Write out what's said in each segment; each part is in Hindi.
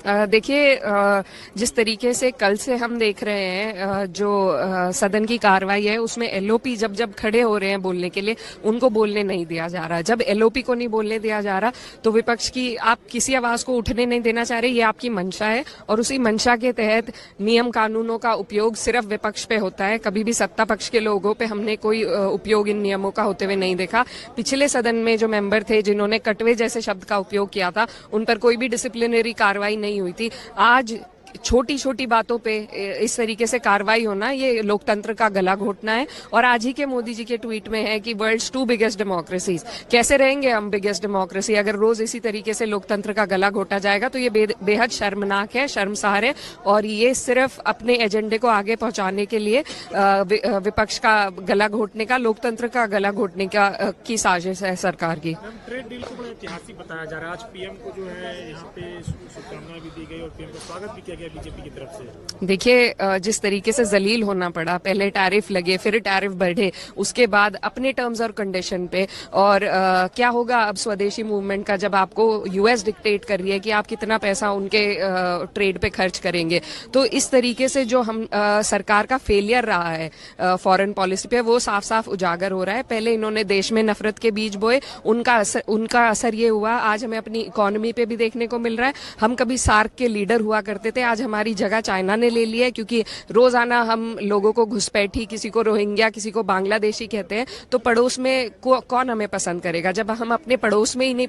देखिए, जिस तरीके से कल से हम देख रहे हैं, जो सदन की कार्रवाई है उसमें एलओपी जब जब खड़े हो रहे हैं बोलने के लिए, उनको बोलने नहीं दिया जा रहा। जब एलओपी को नहीं बोलने दिया जा रहा तो विपक्ष की आप किसी आवाज को उठने नहीं देना चाह रहे, ये आपकी मंशा है। और उसी मंशा के तहत नियम कानूनों का उपयोग सिर्फ विपक्ष पे होता है, कभी भी सत्ता पक्ष के लोगों पे हमने कोई उपयोग इन नियमों का होते हुए नहीं देखा। पिछले सदन में जो मेंबर थे जिन्होंने कटवे जैसे शब्द का उपयोग किया था, उन पर कोई भी डिसिप्लिनरी कार्रवाई नहीं हुई थी। आज छोटी छोटी बातों पे इस तरीके से कार्रवाई होना, ये लोकतंत्र का गला घोटना है। और आज ही के मोदी जी के ट्वीट में है कि वर्ल्ड्स 2 बिगेस्ट डेमोक्रेसीज। कैसे रहेंगे हम बिगेस्ट डेमोक्रेसी अगर रोज इसी तरीके से लोकतंत्र का गला घोटा जाएगा? तो ये बेहद शर्मनाक है, शर्मसार है। और ये सिर्फ अपने एजेंडे को आगे पहुंचाने के लिए विपक्ष का गला घोटने का, लोकतंत्र का गला घोटने का की साजिश है सरकार की। ट्रेड डील को बड़ा ऐतिहासिक बताया जा रहा है। आज पीएम को जो है यहाँ पे शुभकामनाएं भी दी गई और पीएम का स्वागत भी किया गया बीजेपी की तरफ से। देखिए, जिस तरीके से जलील होना पड़ा, पहले टैरिफ लगे, फिर टैरिफ बढ़े, उसके बाद अपने टर्म्स और कंडीशन पे। और क्या होगा अब स्वदेशी मूवमेंट का, जब आपको यूएस डिक्टेट कर रही है कि आप कितना पैसा उनके ट्रेड पे खर्च करेंगे? तो इस तरीके से जो हम सरकार का फेलियर रहा है फॉरेन पॉलिसी पे, वो साफ साफ उजागर हो रहा है। पहले इन्होंने देश में नफरत के बीज बोए, उनका असर ये हुआ आज हमें अपनी इकोनॉमी पे भी देखने को मिल रहा है। हम कभी सार्क के लीडर हुआ करते थे, आज हमारी जगह चाइना ने ले ली है, क्योंकि रोजाना हम लोगों को घुसपैठी, किसी को रोहिंग्या, किसी को बांग्लादेशी कहते हैं। तो पड़ोस में कौन हमें पसंद करेगा? जब हम अपने पड़ोस में ही नहीं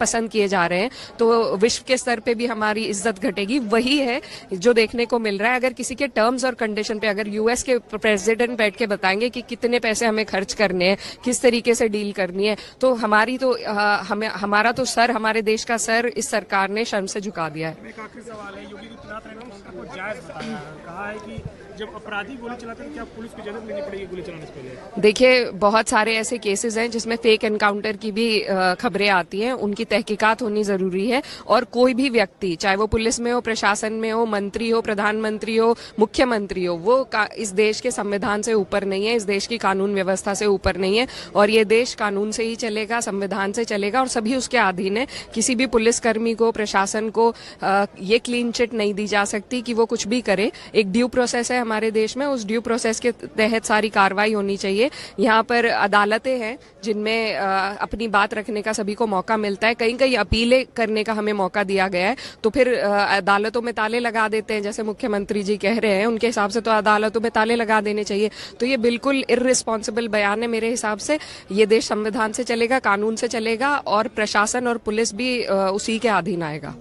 पसंद किए जा रहे हैं तो विश्व के स्तर पे भी हमारी इज्जत घटेगी। वही है जो देखने को मिल रहा है। अगर किसी के टर्म्स और कंडीशन पे अगर यूएस के प्रेसिडेंट बैठ के बताएंगे कि कितने पैसे हमें खर्च करने हैं, किस तरीके से डील करनी है, तो हमारा तो सर, हमारे देश का सर इस सरकार ने शर्म से झुका दिया है। एक आखिरी सवाल है, योगी आदित्यनाथ ने काउंटर को जायज बताया, कहा है कि जब अपराधी गोली चलाते हैं तो क्या पुलिस की इजाजत लेनी पड़ेगी गोली चलाने से पहले? देखिए, बहुत सारे ऐसे केसेस हैं जिसमें फेक एनकाउंटर की भी खबरें आती हैं, उनकी तहकीकात होनी जरूरी है। और कोई भी व्यक्ति, चाहे वो पुलिस में हो, प्रशासन में हो, मंत्री हो, प्रधानमंत्री हो, मुख्यमंत्री हो, वो इस देश के संविधान से ऊपर नहीं है, इस देश की कानून व्यवस्था से ऊपर नहीं है। और ये देश कानून से ही चलेगा, संविधान से चलेगा, और सभी उसके अधीन है। किसी भी पुलिसकर्मी को, प्रशासन को ये क्लीन चिट नहीं दी जा सकती कि वो कुछ भी करे। एक ड्यू प्रोसेस है हमारे देश में, उस ड्यू प्रोसेस के तहत सारी कार्रवाई होनी चाहिए। यहाँ पर अदालतें हैं जिनमें अपनी बात रखने का सभी को मौका मिलता है। कहीं कहीं अपीलें करने का हमें मौका दिया गया है, तो फिर अदालतों में ताले लगा देते हैं, जैसे मुख्यमंत्री जी कह रहे हैं। उनके हिसाब से तो अदालतों में ताले लगा देने चाहिए। तो ये बिल्कुल इर्रिस्पॉन्सिबल बयान है मेरे हिसाब से। ये देश संविधान से चलेगा, कानून से चलेगा, और प्रशासन और पुलिस भी उसी के अधीन आएगा।